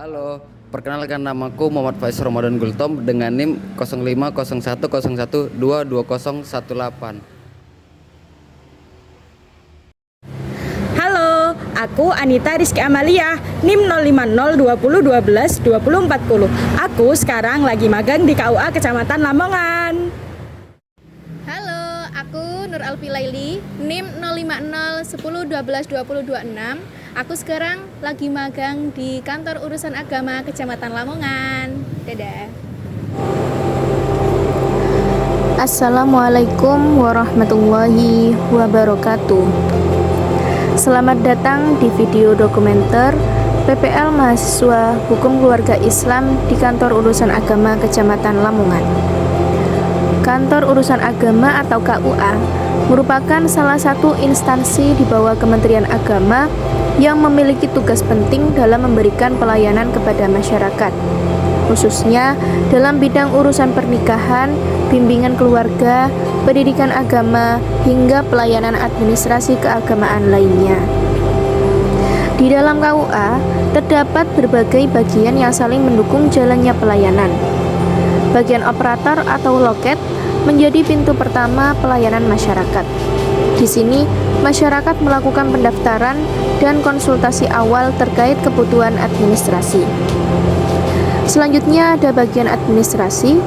Halo, perkenalkan namaku Muhammad Faiz Ramadan Gultom dengan NIM 050101222018. Halo, aku Anita Rizky Amalia, NIM 05020122040. Aku sekarang lagi magang di KUA Kecamatan Lamongan. Halo, aku Nur Alfi Laili, NIM 05010122026. Aku sekarang lagi magang di Kantor Urusan Agama Kecamatan Lamongan. Dadah. Assalamualaikum warahmatullahi wabarakatuh. Selamat datang di video dokumenter PPL Mahasiswa Hukum Keluarga Islam di Kantor Urusan Agama Kecamatan Lamongan. Kantor Urusan Agama atau KUA merupakan salah satu instansi di bawah Kementerian Agama yang memiliki tugas penting dalam memberikan pelayanan kepada masyarakat, khususnya dalam bidang urusan pernikahan, bimbingan keluarga, pendidikan agama, hingga pelayanan administrasi keagamaan lainnya. Di dalam KUA terdapat berbagai bagian yang saling mendukung jalannya pelayanan. Bagian operator atau loket menjadi pintu pertama pelayanan masyarakat. Di sini, masyarakat melakukan pendaftaran dan konsultasi awal terkait kebutuhan administrasi. Selanjutnya ada bagian administrasi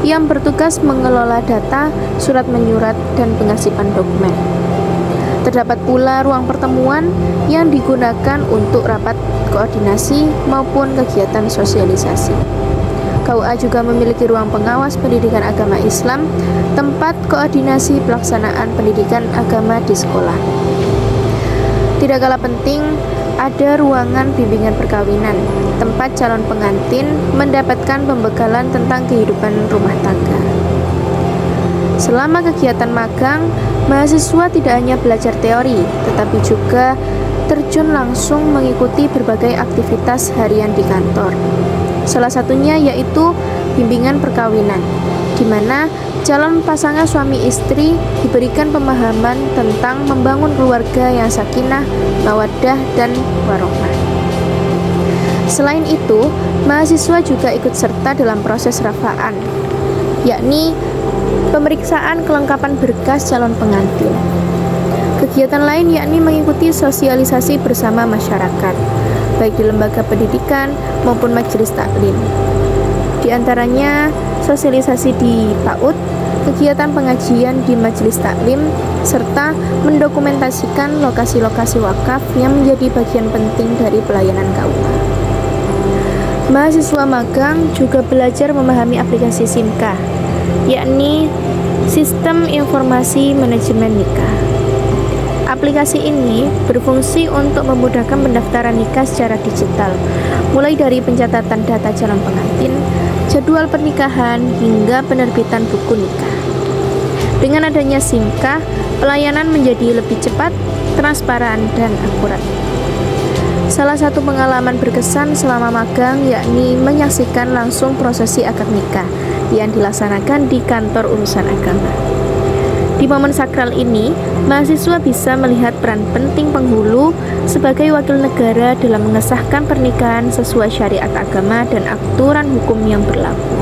yang bertugas mengelola data, surat menyurat, dan pengarsipan dokumen. Terdapat pula ruang pertemuan yang digunakan untuk rapat koordinasi maupun kegiatan sosialisasi. KUA juga memiliki ruang pengawas pendidikan agama Islam, tempat koordinasi pelaksanaan pendidikan agama di sekolah. Tidak kalah penting, ada ruangan bimbingan perkawinan, tempat calon pengantin mendapatkan pembekalan tentang kehidupan rumah tangga. Selama kegiatan magang, mahasiswa tidak hanya belajar teori, tetapi juga terjun langsung mengikuti berbagai aktivitas harian di kantor. Salah satunya yaitu bimbingan perkawinan, di mana calon pasangan suami istri diberikan pemahaman tentang membangun keluarga yang sakinah, mawaddah, dan warohmah. Selain itu, mahasiswa juga ikut serta dalam proses rafaan, yakni pemeriksaan kelengkapan berkas calon pengantin. Kegiatan lain yakni mengikuti sosialisasi bersama masyarakat, baik di lembaga pendidikan maupun majelis taklim. Di antaranya sosialisasi di PAUD, kegiatan pengajian di majelis taklim, serta mendokumentasikan lokasi-lokasi wakaf yang menjadi bagian penting dari pelayanan KUA. Mahasiswa magang juga belajar memahami aplikasi SIMKA, yakni Sistem Informasi Manajemen Nikah. Aplikasi ini berfungsi untuk memudahkan pendaftaran nikah secara digital, mulai dari pencatatan data calon pengantin, jadwal pernikahan, hingga penerbitan buku nikah. Dengan adanya SIMKA, pelayanan menjadi lebih cepat, transparan, dan akurat. Salah satu pengalaman berkesan selama magang yakni menyaksikan langsung prosesi akad nikah yang dilaksanakan di Kantor Urusan Agama. Di momen sakral ini, mahasiswa bisa melihat peran penting penghulu sebagai wakil negara dalam mengesahkan pernikahan sesuai syariat agama dan aturan hukum yang berlaku.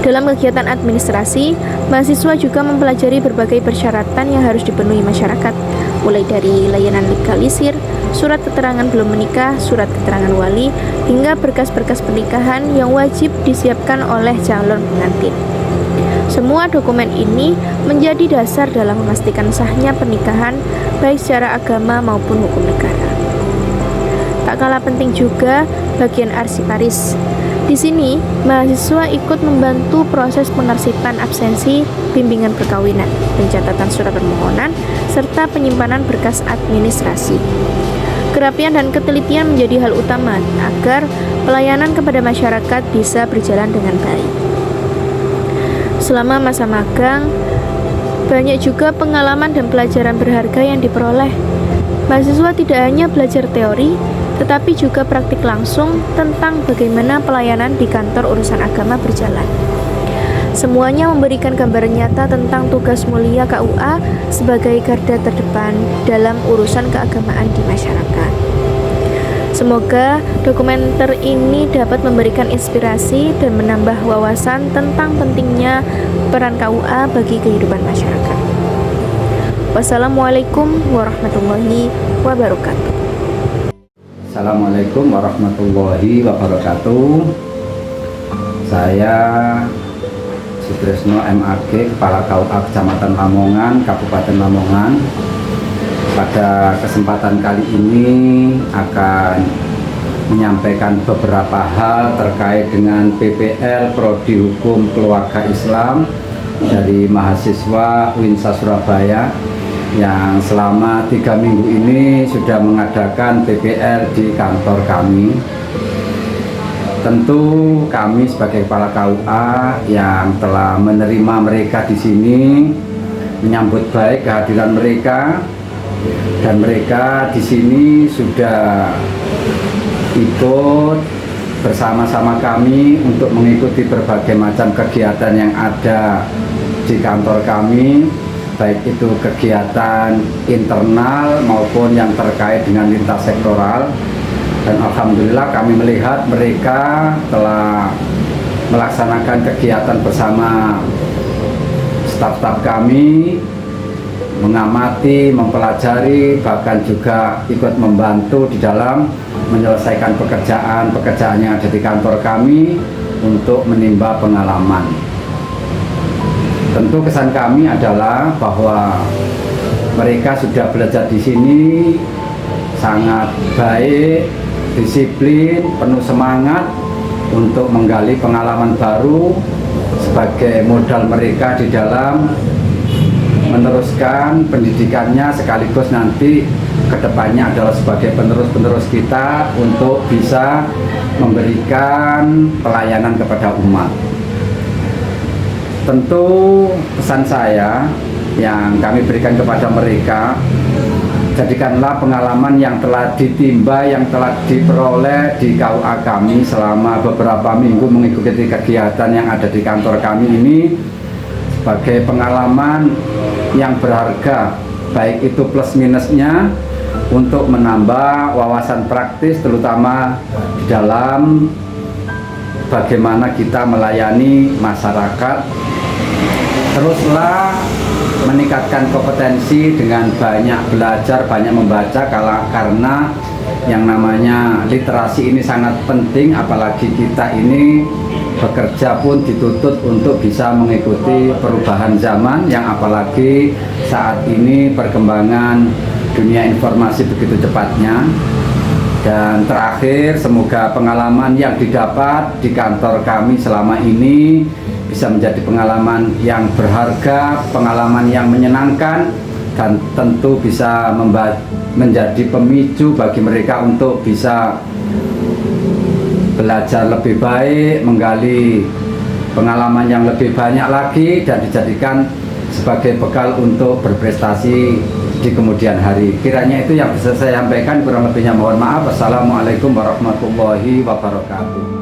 Dalam kegiatan administrasi, mahasiswa juga mempelajari berbagai persyaratan yang harus dipenuhi masyarakat, mulai dari layanan legalisir, surat keterangan belum menikah, surat keterangan wali, hingga berkas-berkas pernikahan yang wajib disiapkan oleh calon pengantin. Semua dokumen ini menjadi dasar dalam memastikan sahnya pernikahan baik secara agama maupun hukum negara. Tak kalah penting juga bagian arsiparis. Di sini, mahasiswa ikut membantu proses pengarsipan absensi, bimbingan perkawinan, pencatatan surat permohonan, serta penyimpanan berkas administrasi. Kerapian dan ketelitian menjadi hal utama agar pelayanan kepada masyarakat bisa berjalan dengan baik. Selama masa magang, banyak juga pengalaman dan pelajaran berharga yang diperoleh. Mahasiswa tidak hanya belajar teori, tetapi juga praktik langsung tentang bagaimana pelayanan di Kantor Urusan Agama berjalan. Semuanya memberikan gambaran nyata tentang tugas mulia KUA sebagai garda terdepan dalam urusan keagamaan di masyarakat. Semoga dokumenter ini dapat memberikan inspirasi dan menambah wawasan tentang pentingnya peran KUA bagi kehidupan masyarakat. Wassalamualaikum warahmatullahi wabarakatuh. Assalamualaikum warahmatullahi wabarakatuh. Saya Sutrisno MAG, Kepala KUA Kecamatan Lamongan, Kabupaten Lamongan. Pada kesempatan kali ini akan menyampaikan beberapa hal terkait dengan PPL Prodi Hukum Keluarga Islam dari mahasiswa UINSA Surabaya yang selama 3 minggu ini sudah mengadakan PPL di kantor kami. Tentu kami sebagai kepala KUA yang telah menerima mereka di sini menyambut baik kehadiran mereka, dan mereka di sini sudah ikut bersama-sama kami untuk mengikuti berbagai macam kegiatan yang ada di kantor kami, baik itu kegiatan internal maupun yang terkait dengan lintas sektoral. Dan alhamdulillah kami melihat mereka telah melaksanakan kegiatan bersama staf-staf kami, mengamati, mempelajari, bahkan juga ikut membantu di dalam menyelesaikan pekerjaan yang ada di kantor kami untuk menimba pengalaman. Tentu kesan kami adalah bahwa mereka sudah belajar di sini sangat baik, disiplin, penuh semangat untuk menggali pengalaman baru sebagai modal mereka di dalam meneruskan pendidikannya, sekaligus nanti kedepannya adalah sebagai penerus-penerus kita untuk bisa memberikan pelayanan kepada umat. Tentu pesan saya yang kami berikan kepada mereka, jadikanlah pengalaman yang telah ditimba, yang telah diperoleh di KUA kami selama beberapa minggu mengikuti kegiatan yang ada di kantor kami ini sebagai pengalaman yang berharga, baik itu plus minusnya untuk menambah wawasan praktis, terutama dalam bagaimana kita melayani masyarakat. Teruslah meningkatkan kompetensi dengan banyak belajar, banyak membaca, karena yang namanya literasi ini sangat penting, apalagi kita ini bekerja pun dituntut untuk bisa mengikuti perubahan zaman, yang apalagi saat ini perkembangan dunia informasi begitu cepatnya. Dan terakhir, semoga pengalaman yang didapat di kantor kami selama ini bisa menjadi pengalaman yang berharga, pengalaman yang menyenangkan, dan tentu bisa menjadi pemicu bagi mereka untuk bisa belajar lebih baik, menggali pengalaman yang lebih banyak lagi, dan dijadikan sebagai bekal untuk berprestasi di kemudian hari. Kiranya itu yang bisa saya sampaikan, kurang lebihnya mohon maaf. Wassalamualaikum warahmatullahi wabarakatuh.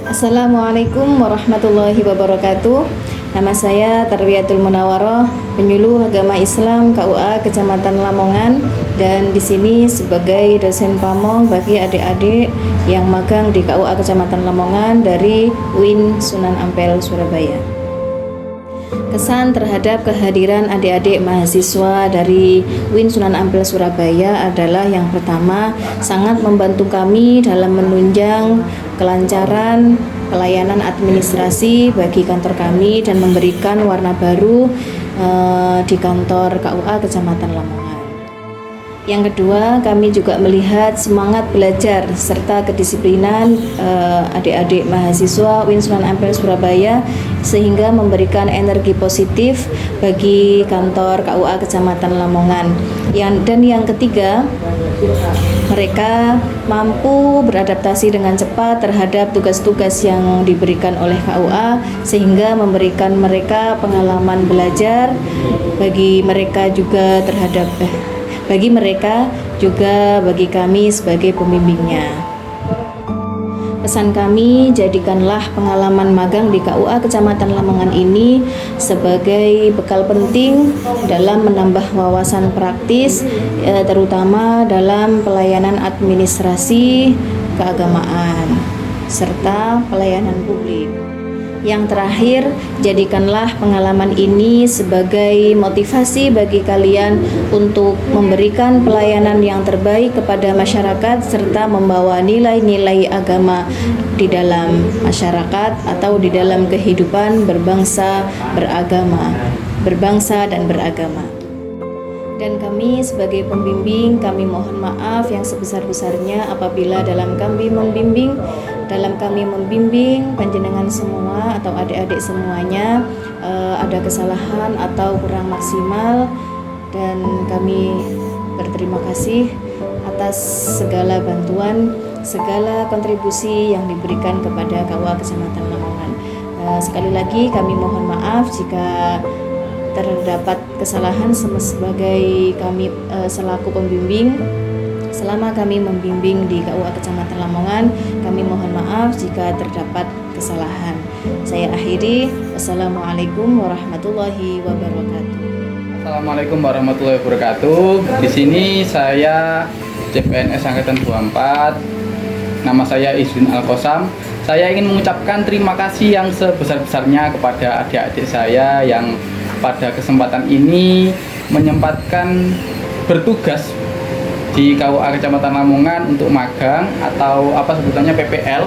Assalamualaikum warahmatullahi wabarakatuh. Nama saya Tarbiyatul Munawaroh, penyuluh agama Islam KUA Kecamatan Lamongan, dan di sini sebagai dosen pamong bagi adik-adik yang magang di KUA Kecamatan Lamongan dari UIN Sunan Ampel Surabaya. Kesan terhadap kehadiran adik-adik mahasiswa dari UIN Sunan Ampel Surabaya adalah yang pertama, sangat membantu kami dalam menunjang kelancaran pelayanan administrasi bagi kantor kami dan memberikan warna baru di kantor KUA Kecamatan Lamongan. Yang kedua, kami juga melihat semangat belajar serta kedisiplinan adik-adik mahasiswa UIN Sunan Ampel Surabaya, sehingga memberikan energi positif bagi kantor KUA Kecamatan Lamongan. Dan yang ketiga, mereka mampu beradaptasi dengan cepat terhadap tugas-tugas yang diberikan oleh KUA, sehingga memberikan mereka pengalaman belajar bagi mereka juga bagi kami sebagai pembimbingnya. Pesan kami, jadikanlah pengalaman magang di KUA Kecamatan Lamongan ini sebagai bekal penting dalam menambah wawasan praktis, terutama dalam pelayanan administrasi keagamaan serta pelayanan publik. Yang terakhir, jadikanlah pengalaman ini sebagai motivasi bagi kalian untuk memberikan pelayanan yang terbaik kepada masyarakat serta membawa nilai-nilai agama di dalam masyarakat atau di dalam kehidupan berbangsa dan beragama. Dan kami sebagai pembimbing, kami mohon maaf yang sebesar-besarnya apabila dalam kami membimbing panjenengan semua atau adik-adik semuanya ada kesalahan atau kurang maksimal, dan kami berterima kasih atas segala bantuan, segala kontribusi yang diberikan kepada KUA Kecamatan Lamongan. Sekali lagi kami mohon maaf jika terdapat kesalahan sebagai kami selaku pembimbing. Selama kami membimbing di KUA Kecamatan Lamongan, kami mohon maaf jika terdapat kesalahan. Saya akhiri. Wassalamualaikum warahmatullahi wabarakatuh. Assalamualaikum warahmatullahi wabarakatuh. Di sini saya CPNS Angkatan 24. Nama saya Izwin Al-Qosam. Saya ingin mengucapkan terima kasih yang sebesar-besarnya kepada adik-adik saya yang pada kesempatan ini menyempatkan bertugas di KUA Kecamatan Lamongan untuk magang atau apa sebutannya PPL.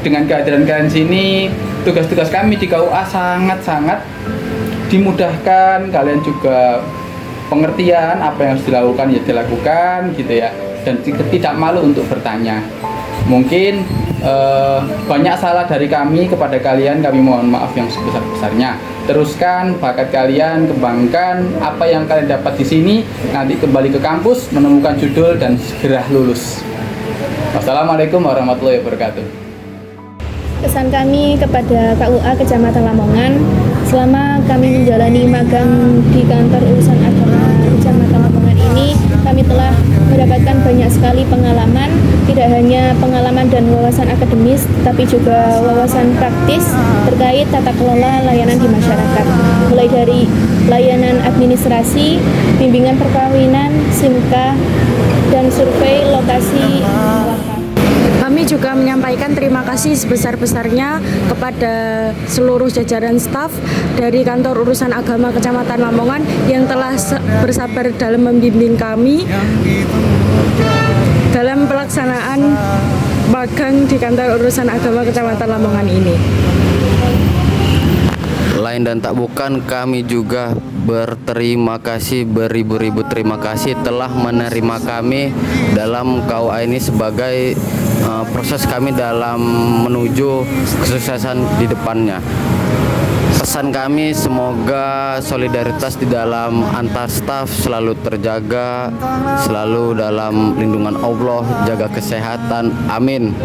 Dengan kehadiran kalian sini, tugas-tugas kami di KUA sangat-sangat dimudahkan. Kalian juga pengertian apa yang harus dilakukan ya dilakukan gitu ya, dan tidak malu untuk bertanya. Mungkin banyak salah dari kami kepada kalian, kami mohon maaf yang sebesar-besarnya. Teruskan bakat kalian, kembangkan apa yang kalian dapat di sini, nanti kembali ke kampus menemukan judul dan segera lulus. Wassalamualaikum warahmatullahi wabarakatuh. Pesan kami kepada KUA Kecamatan Lamongan, selama kami menjalani magang di kantor urusan agama Kecamatan Lamongan ini, kami telah mendapatkan banyak sekali pengalaman, tidak hanya pengalaman dan wawasan akademis, tapi juga wawasan praktis terkait tata kelola layanan di masyarakat, mulai dari layanan administrasi, bimbingan perkawinan, SIMK, dan survei lokasi wakaf. Kami juga menyampaikan terima kasih sebesar-besarnya kepada seluruh jajaran staf dari Kantor Urusan Agama Kecamatan Lamongan yang telah bersabar dalam membimbing kami dalam pelaksanaan magang di Kantor Urusan Agama Kecamatan Lamongan ini. Lain dan tak bukan, kami juga berterima kasih, beribu-ribu terima kasih telah menerima kami dalam KUA ini sebagai proses kami dalam menuju kesuksesan di depannya. Pesan kami, semoga solidaritas di dalam antar staf selalu terjaga, selalu dalam lindungan Allah, jaga kesehatan, amin.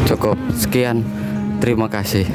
Cukup, sekian, terima kasih.